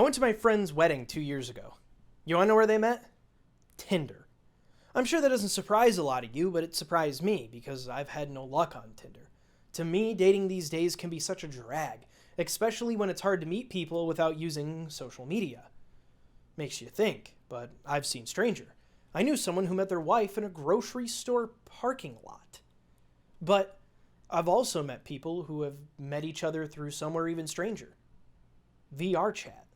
I went to my friend's wedding 2 years ago. You wanna know where they met? Tinder. I'm sure that doesn't surprise a lot of you, but it surprised me because I've had no luck on Tinder. To me, dating these days can be such a drag, especially when it's hard to meet people without using social media. Makes you think, but I've seen stranger. I knew someone who met their wife in a grocery store parking lot. But I've also met people who have met each other through somewhere even stranger. VR chat.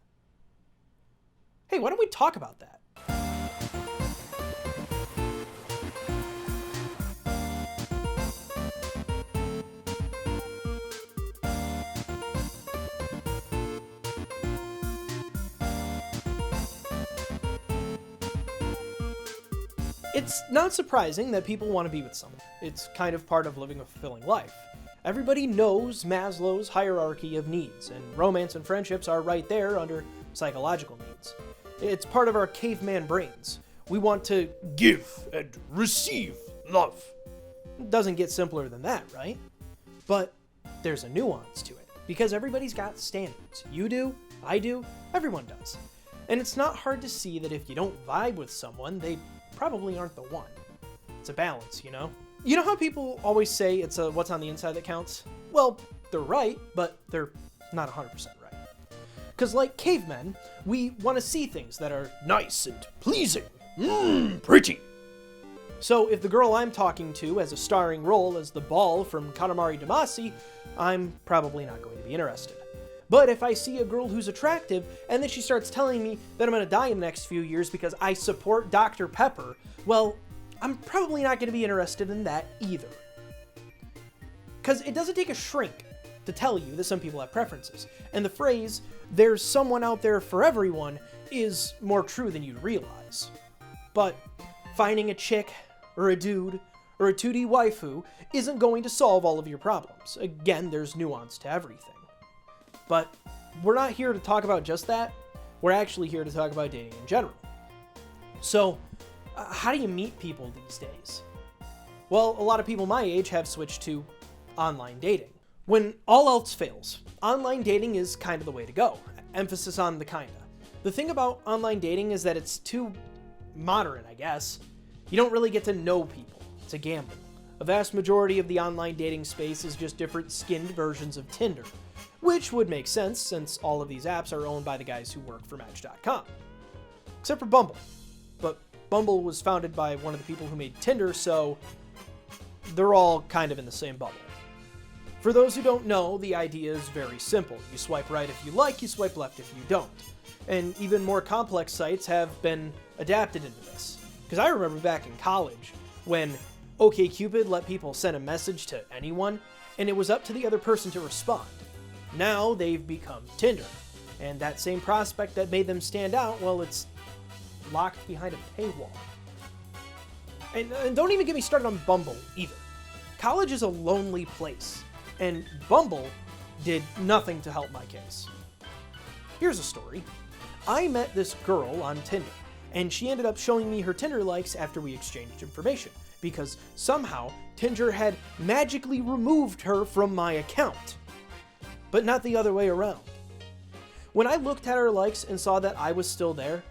Hey, why don't we talk about that? It's not surprising that people want to be with someone. It's kind of part of living a fulfilling life. Everybody knows Maslow's hierarchy of needs, and romance and friendships are right there under psychological needs. It's part of our caveman brains. We want to give and receive love. It doesn't get simpler than that, right? But there's a nuance to it, because everybody's got standards. You do, I do, everyone does. And it's not hard to see that if you don't vibe with someone, they probably aren't the one. It's a balance, you know? You know how people always say it's what's on the inside that counts? Well, they're right, but they're not 100% right. Because like cavemen, we want to see things that are nice and pleasing. Pretty. So if the girl I'm talking to has a starring role as the Ball from Katamari Damacy, I'm probably not going to be interested. But if I see a girl who's attractive, and then she starts telling me that I'm going to die in the next few years because I support Dr. Pepper, well, I'm probably not going to be interested in that either. Because it doesn't take a shrink to tell you that some people have preferences. And the phrase, there's someone out there for everyone, is more true than you'd realize. But finding a chick, or a dude, or a 2D waifu isn't going to solve all of your problems. Again, there's nuance to everything. But we're not here to talk about just that. We're actually here to talk about dating in general. So, how do you meet people these days? Well, a lot of people my age have switched to online dating. When all else fails, online dating is kind of the way to go. Emphasis on the kinda. The thing about online dating is that it's too modern, I guess. You don't really get to know people. It's a gamble. A vast majority of the online dating space is just different skinned versions of Tinder. Which would make sense since all of these apps are owned by the guys who work for Match.com. Except for Bumble. But Bumble was founded by one of the people who made Tinder, so they're all kind of in the same bubble. For those who don't know, the idea is very simple. You swipe right if you like, you swipe left if you don't. And even more complex sites have been adapted into this. Because I remember back in college when OkCupid let people send a message to anyone, and it was up to the other person to respond. Now they've become Tinder, and that same prospect that made them stand out, well, it's locked behind a paywall. And don't even get me started on Bumble either. College is a lonely place, and Bumble did nothing to help my case. Here's a story. I met this girl on Tinder, and she ended up showing me her Tinder likes after we exchanged information, because somehow Tinder had magically removed her from my account. But not the other way around. When I looked at her likes and saw that I was still there,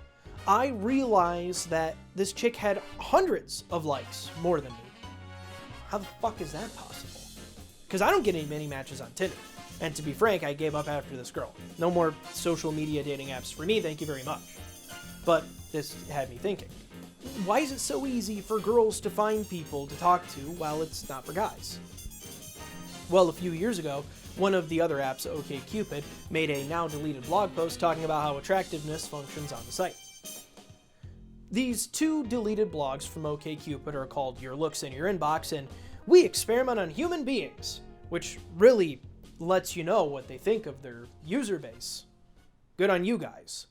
I realized that this chick had hundreds of likes more than me. How the fuck is that possible? Because I don't get many matches on Tinder. And to be frank, I gave up after this girl. No more social media dating apps for me, thank you very much. But this had me thinking. Why is it so easy for girls to find people to talk to while it's not for guys? Well, a few years ago, one of the other apps, OkCupid, made a now-deleted blog post talking about how attractiveness functions on the site. These two deleted blogs from OkCupid are called Your Looks in Your Inbox and We Experiment on Human Beings, which really lets you know what they think of their user base. Good on you guys.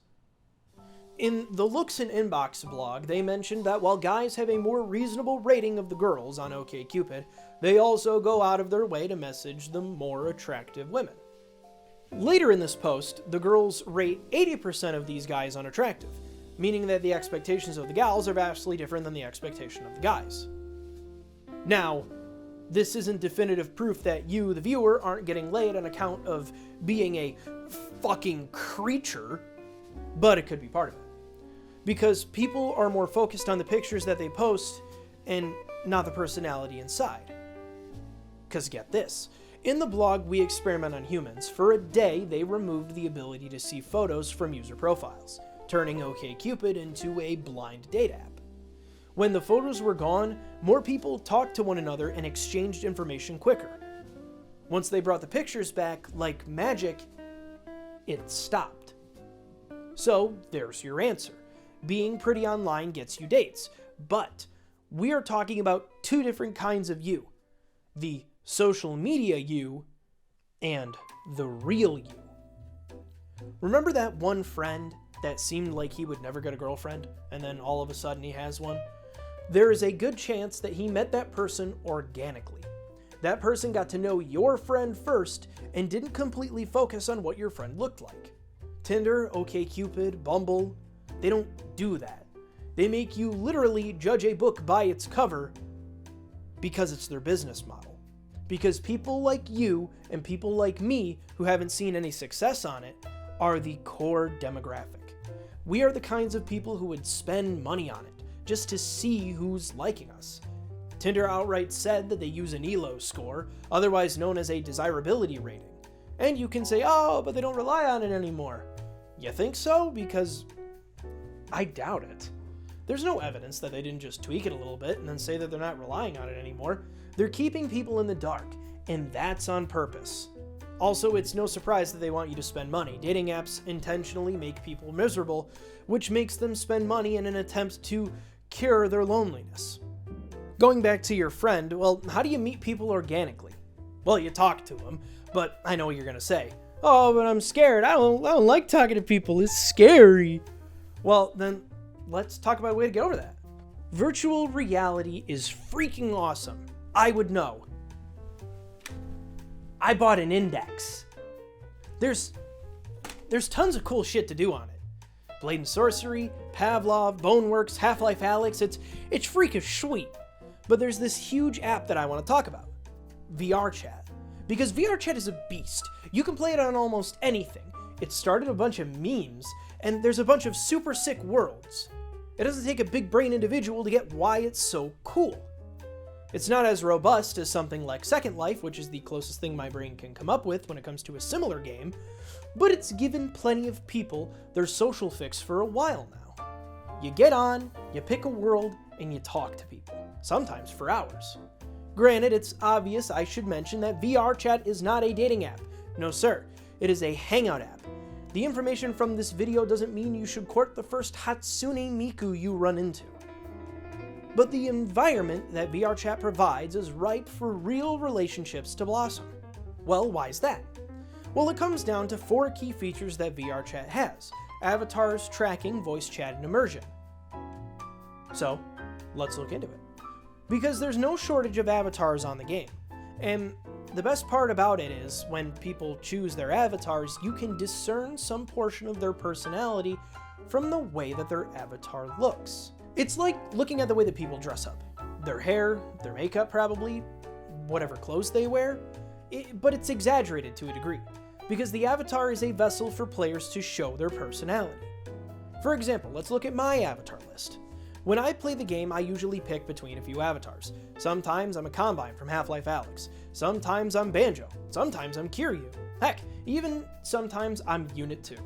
In the Looks in Inbox blog, they mentioned that while guys have a more reasonable rating of the girls on OkCupid, they also go out of their way to message the more attractive women. Later in this post, the girls rate 80% of these guys unattractive, meaning that the expectations of the gals are vastly different than the expectation of the guys. Now, this isn't definitive proof that you, the viewer, aren't getting laid on account of being a fucking creature, but it could be part of it. Because people are more focused on the pictures that they post and not the personality inside. Because get this, in the blog We Experiment on Humans, for a day they removed the ability to see photos from user profiles, turning OkCupid into a blind date app. When the photos were gone, more people talked to one another and exchanged information quicker. Once they brought the pictures back, like magic, it stopped. So there's your answer. Being pretty online gets you dates, but we are talking about two different kinds of you. The social media you and the real you. Remember that one friend that seemed like he would never get a girlfriend, and then all of a sudden he has one? There is a good chance that he met that person organically. That person got to know your friend first and didn't completely focus on what your friend looked like. Tinder, OkCupid, Bumble, they don't do that. They make you literally judge a book by its cover because it's their business model. Because people like you and people like me who haven't seen any success on it are the core demographic. We are the kinds of people who would spend money on it just to see who's liking us. Tinder outright said that they use an ELO score, otherwise known as a desirability rating. And you can say, oh, but they don't rely on it anymore. You think so? Because I doubt it. There's no evidence that they didn't just tweak it a little bit and then say that they're not relying on it anymore. They're keeping people in the dark, and that's on purpose. Also, it's no surprise that they want you to spend money. Dating apps intentionally make people miserable, which makes them spend money in an attempt to cure their loneliness. Going back to your friend, well, how do you meet people organically? Well, you talk to them, but I know what you're gonna say. Oh, but I'm scared. I don't like talking to people. It's scary. Well, then let's talk about a way to get over that. Virtual reality is freaking awesome. I would know. I bought an Index. There's tons of cool shit to do on it. Blade and Sorcery, Pavlov, Boneworks, Half-Life Alyx, it's freakish sweet. But there's this huge app that I want to talk about. VRChat. Because VRChat is a beast. You can play it on almost anything. It started a bunch of memes, and there's a bunch of super sick worlds. It doesn't take a big brain individual to get why it's so cool. It's not as robust as something like Second Life, which is the closest thing my brain can come up with when it comes to a similar game, but it's given plenty of people their social fix for a while now. You get on, you pick a world, and you talk to people, sometimes for hours. Granted, it's obvious I should mention that VRChat is not a dating app. No sir, it is a hangout app. The information from this video doesn't mean you should court the first Hatsune Miku you run into. But the environment that VRChat provides is ripe for real relationships to blossom. Well, why is that? Well, it comes down to 4 key features that VRChat has: avatars, tracking, voice chat, and immersion. So, let's look into it. Because there's no shortage of avatars on the game. And the best part about it is, when people choose their avatars, you can discern some portion of their personality from the way that their avatar looks. It's like looking at the way that people dress up. Their hair, their makeup probably, whatever clothes they wear, but it's exaggerated to a degree, because the avatar is a vessel for players to show their personality. For example, let's look at my avatar list. When I play the game, I usually pick between a few avatars. Sometimes I'm a Combine from Half-Life Alyx. Sometimes I'm Banjo. Sometimes I'm Kiryu. Heck, even sometimes I'm Unit 2.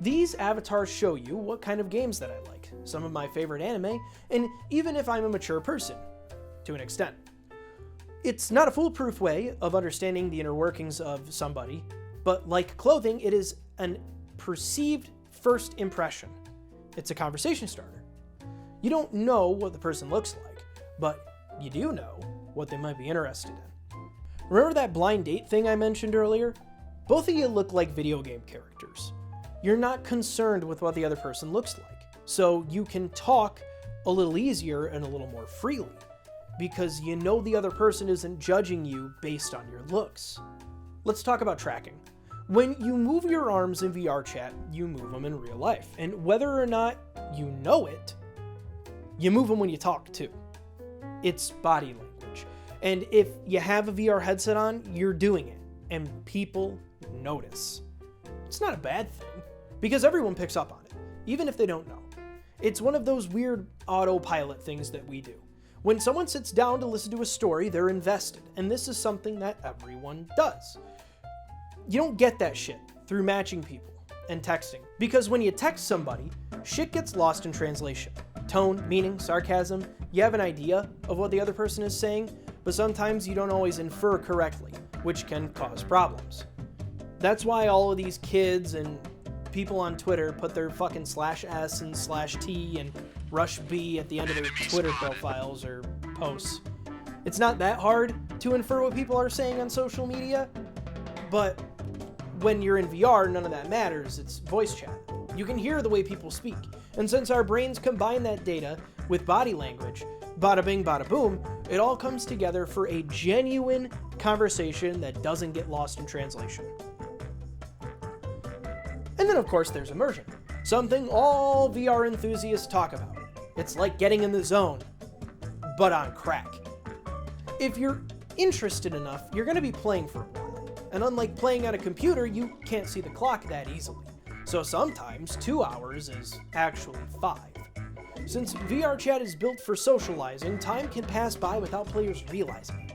These avatars show you what kind of games that I like, some of my favorite anime, and even if I'm a mature person, to an extent. It's not a foolproof way of understanding the inner workings of somebody, but like clothing, it is an perceived first impression. It's a conversation starter. You don't know what the person looks like, but you do know what they might be interested in. Remember that blind date thing I mentioned earlier? Both of you look like video game characters. You're not concerned with what the other person looks like, so you can talk a little easier and a little more freely, because you know the other person isn't judging you based on your looks. Let's talk about tracking. When you move your arms in VRChat, you move them in real life, and whether or not you know it, you move them when you talk too. It's body language. And if you have a VR headset on, you're doing it, and people notice. It's not a bad thing. because everyone picks up on it, even if they don't know. It's one of those weird autopilot things that we do. When someone sits down to listen to a story, they're invested, and this is something that everyone does. You don't get that shit through matching people and texting, because when you text somebody, shit gets lost in translation. Tone, meaning, sarcasm, you have an idea of what the other person is saying, but sometimes you don't always infer correctly, which can cause problems. That's why all of these kids and people on Twitter put their fucking /S and /T and rush B at the end of their Twitter profiles or posts. It's not that hard to infer what people are saying on social media, but when you're in VR, none of that matters. It's voice chat. You can hear the way people speak. And since our brains combine that data with body language, bada bing, bada boom, it all comes together for a genuine conversation that doesn't get lost in translation. And then, of course, there's immersion, something all VR enthusiasts talk about. It's like getting in the zone, but on crack. If you're interested enough, you're going to be playing for a while. And unlike playing on a computer, you can't see the clock that easily. So sometimes 2 hours is actually 5. Since VR chat is built for socializing, time can pass by without players realizing it.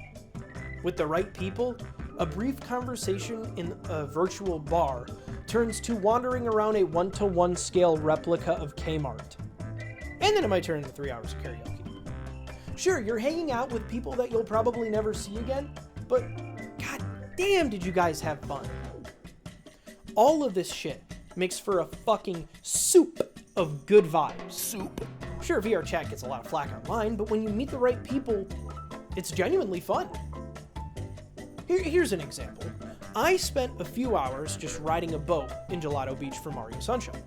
With the right people, a brief conversation in a virtual bar turns to wandering around a 1-to-1 scale replica of Kmart. And then it might turn into 3 hours of karaoke. Sure, you're hanging out with people that you'll probably never see again, but god damn did you guys have fun. All of this shit makes for a fucking soup of good vibes. Soup. Sure, VR chat gets a lot of flack online, but when you meet the right people, it's genuinely fun. Here's an example. I spent a few hours just riding a boat in Gelato Beach for Mario Sunshine.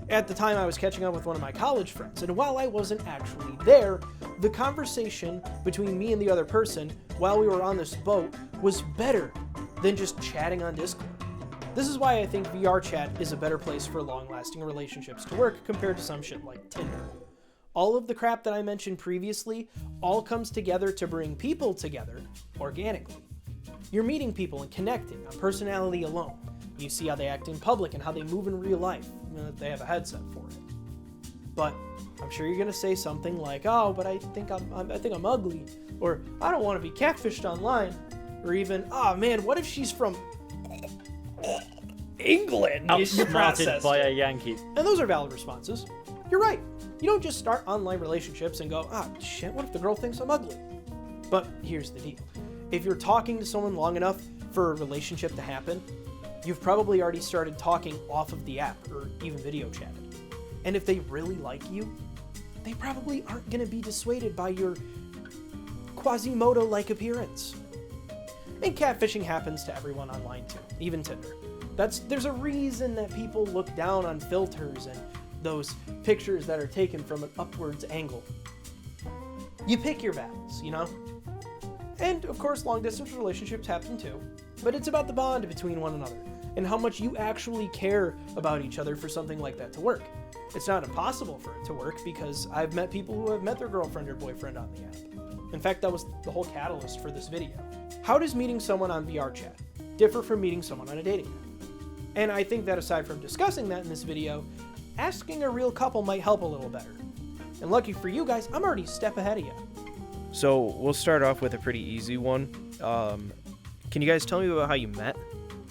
At the time, I was catching up with one of my college friends, and while I wasn't actually there, the conversation between me and the other person while we were on this boat was better than just chatting on Discord. This is why I think VR chat is a better place for long-lasting relationships to work compared to some shit like Tinder. All of the crap that I mentioned previously all comes together to bring people together organically. You're meeting people and connecting on personality alone. You see how they act in public and how they move in real life. They have a headset for it. But I'm sure you're gonna say something like, "Oh, but I think I'm ugly," or "I don't want to be catfished online," or even, "Oh man, what if she's from England?" Outsmarted by a Yankee. And those are valid responses. You're right. You don't just start online relationships and go, "Ah, shit, what if the girl thinks I'm ugly?" But here's the deal. If you're talking to someone long enough for a relationship to happen, you've probably already started talking off of the app or even video chatting. And if they really like you, they probably aren't going to be dissuaded by your Quasimodo-like appearance. And catfishing happens to everyone online too, even Tinder. There's a reason that people look down on filters and those pictures that are taken from an upwards angle. You pick your battles, you know? And of course, long-distance relationships happen too, but it's about the bond between one another and how much you actually care about each other for something like that to work. It's not impossible for it to work because I've met people who have met their girlfriend or boyfriend on the app. In fact, that was the whole catalyst for this video. How does meeting someone on VR chat differ from meeting someone on a dating app? And I think that aside from discussing that in this video, asking a real couple might help a little better. And lucky for you guys, I'm already a step ahead of you. So we'll start off with a pretty easy one. Can you guys tell me about how you met?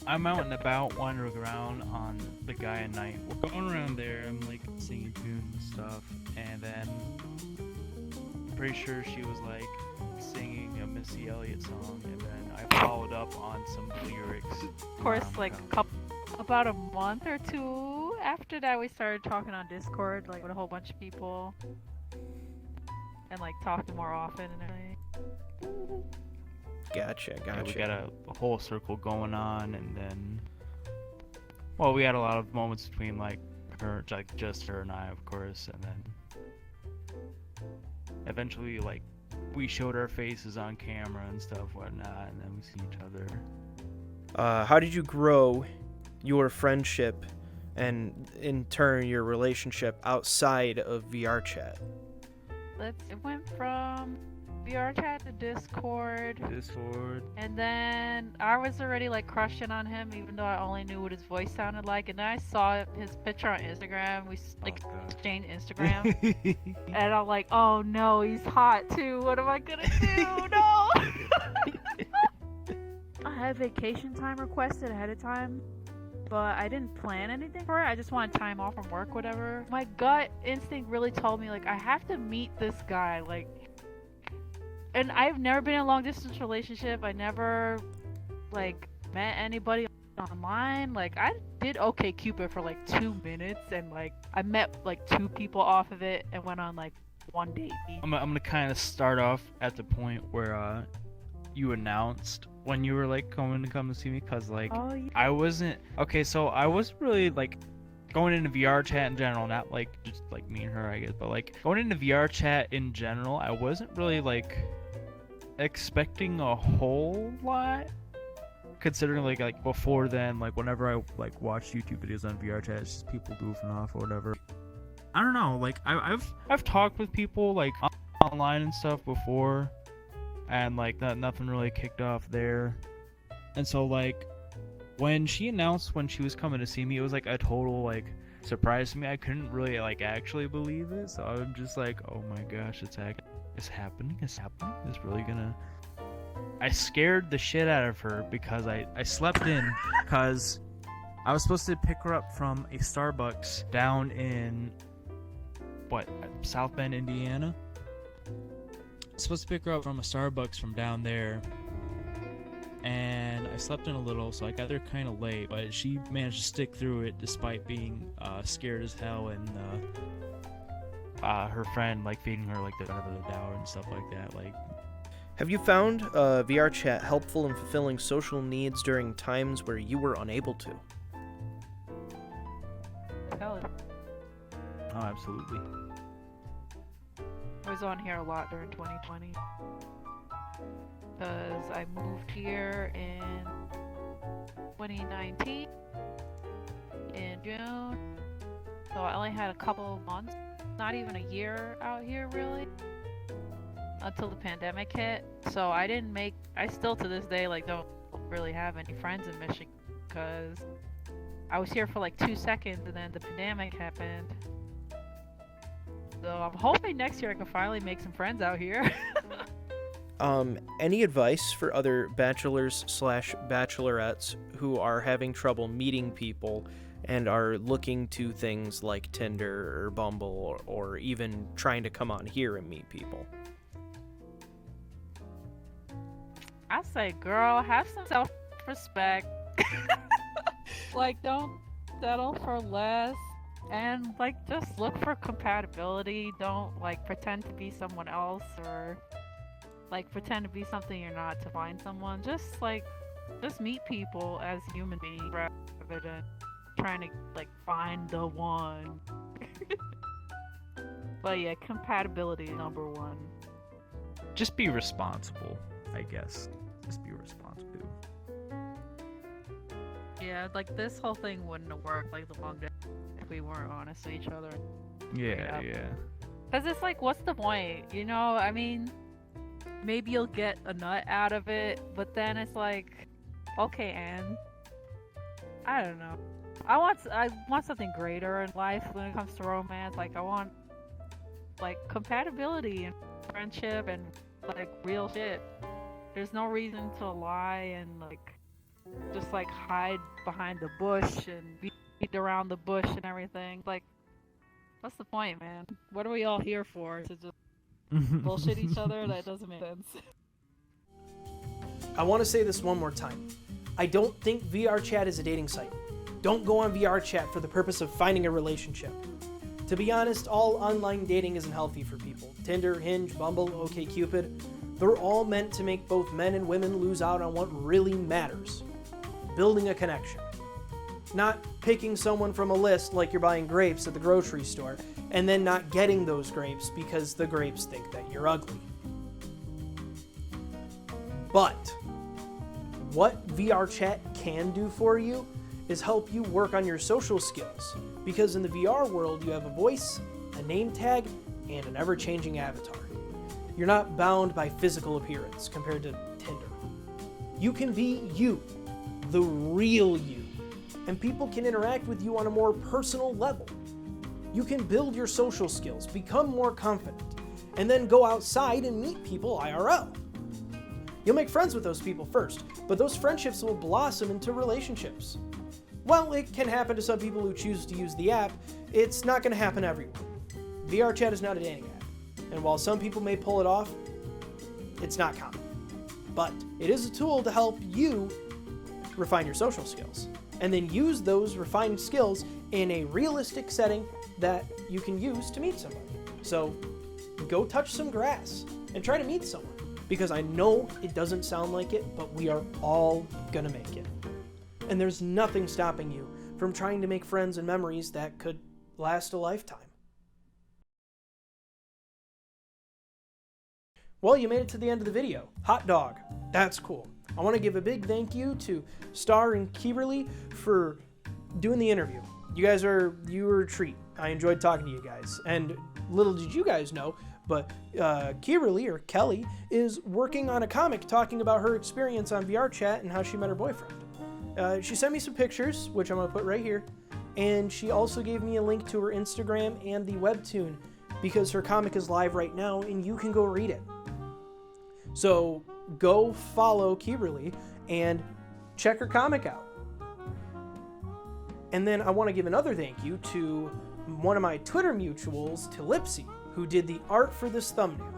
I'm out and about, wandering around on the guy at night. We're going around there, I'm like singing tunes and stuff, and then I'm pretty sure she was like singing a Missy Elliott song, and then I followed up on some lyrics. Of course, like about a month or two after that, we started talking on Discord, like with a whole bunch of people, and like talking more often and everything. Gotcha. Yeah, we got a whole circle going on, and then, well, we had a lot of moments between like her, like just her and I, of course, and then eventually like we showed our faces on camera and stuff, whatnot, and then we see each other. How did you grow your friendship and in turn your relationship outside of VR chat? It went from VR chat to Discord. Discord. And then I was already like crushing on him, even though I only knew what his voice sounded like. And then I saw his picture on Instagram. We like exchanged Instagram, and I'm like, oh no, he's hot too. What am I gonna do? No. I had vacation time requested ahead of time, but I didn't plan anything for it. I just wanted time off from work, whatever. My gut instinct really told me like I have to meet this guy, like. And I've never been in a long distance relationship. I never like met anybody online. Like I did OkCupid for like 2 minutes, and like I met like 2 people off of it and went on like 1 date. I'm gonna kind of start off at the point where you announced when you were like going to come to see me, cause like Oh, yeah. I wasn't okay. So I was really like going into VR chat in general, not like just like me and her, I guess, but like going into VR chat in general, I wasn't really like expecting a whole lot, considering like before then, like whenever I like watch YouTube videos on VR chat, it's just people goofing off or whatever. I don't know, like I've talked with people like online and stuff before, and like nothing really kicked off there. And so like when she announced when she was coming to see me, it was like a total like surprise to me. I couldn't really like actually believe it, so I'm just like, oh my gosh, it's happening. It's really gonna. I scared the shit out of her because I slept in because I was supposed to pick her up from a Starbucks down in South Bend, Indiana. Supposed to pick her up from a Starbucks from down there, and I slept in a little, so I got there kind of late, but she managed to stick through it despite being scared as hell, and her friend like feeding her like the benefit of the doubt and stuff like that. Like, Have you found VR chat helpful in fulfilling social needs during times where you were unable to? Hell, oh, absolutely. I was on here a lot during 2020 because I moved here in 2019 in June, so I only had a couple of months, not even a year out here really, until the pandemic hit. So I still to this day like don't really have any friends in Michigan because I was here for like 2 seconds and then the pandemic happened. So I'm hoping next year I can finally make some friends out here. Any advice for other bachelors/bachelorettes who are having trouble meeting people and are looking to things like Tinder or Bumble or even trying to come on here and meet people? I say, girl, have some self-respect. Like, don't settle for less. And, like, just look for compatibility. Don't, like, pretend to be someone else or, like, pretend to be something you're not to find someone. Just meet people as human beings rather than trying to, like, find the one. But, yeah, compatibility is number one. Just be responsible, I guess. Just be responsible. Yeah, like, this whole thing wouldn't have worked, like, the long day if we weren't honest to each other. Yeah, yeah. Because it's like, what's the point? You know, I mean, maybe you'll get a nut out of it, but then it's like, okay, Anne, I don't know. I want something greater in life when it comes to romance. Like, I want, like, compatibility and friendship and, like, real shit. There's no reason to lie and, like, just, like, hide behind the bush and beat around the bush and everything. Like, what's the point, man? What are we all here for? To just bullshit each other? That doesn't make sense. I want to say this one more time. I don't think VR chat is a dating site. Don't go on VR chat for the purpose of finding a relationship. To be honest, all online dating isn't healthy for people. Tinder, Hinge, Bumble, OkCupid, they're all meant to make both men and women lose out on what really matters. Building a connection. Not picking someone from a list like you're buying grapes at the grocery store and then not getting those grapes because the grapes think that you're ugly. But what VR chat can do for you is help you work on your social skills, because in the VR world you have a voice, a name tag, and an ever-changing avatar. You're not bound by physical appearance compared to Tinder. You can be you, the real you, and people can interact with you on a more personal level. You can build your social skills, become more confident, and then go outside and meet people IRL. You'll make friends with those people first, but those friendships will blossom into relationships. While it can happen to some people who choose to use the app, it's not going to happen to everyone. VRChat is not a dating app, and while some people may pull it off, it's not common. But it is a tool to help you refine your social skills, and then use those refined skills in a realistic setting that you can use to meet somebody. So go touch some grass and try to meet someone, because I know it doesn't sound like it, but we are all gonna make it. And there's nothing stopping you from trying to make friends and memories that could last a lifetime. Well, you made it to the end of the video. Hot dog. That's cool. I want to give a big thank you to Star and Kimberly for doing the interview. You were a treat. I enjoyed talking to you guys. And little did you guys know, but Kimberly, or Kelly, is working on a comic talking about her experience on VRChat and how she met her boyfriend. She sent me some pictures, which I'm going to put right here, and she also gave me a link to her Instagram and the webtoon, because her comic is live right now and you can go read it. So go follow Kimberly and check her comic out. And then I want to give another thank you to one of my Twitter mutuals, Tilipsy, who did the art for this thumbnail.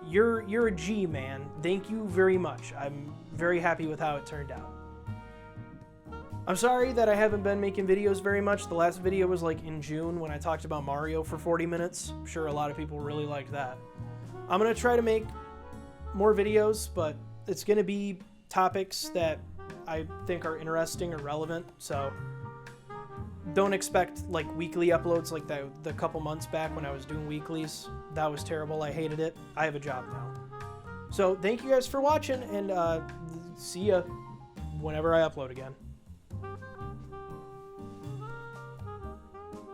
You're a G, man. Thank you very much. I'm very happy with how it turned out. I'm sorry that I haven't been making videos very much. The last video was like in June when I talked about Mario for 40 minutes. I'm sure a lot of people really liked that. I'm going to try to make more videos, but it's going to be topics that I think are interesting or relevant, so don't expect like weekly uploads like the couple months back when I was doing weeklies. That was terrible. I hated it. I have a job now. So thank you guys for watching, and see ya whenever I upload again.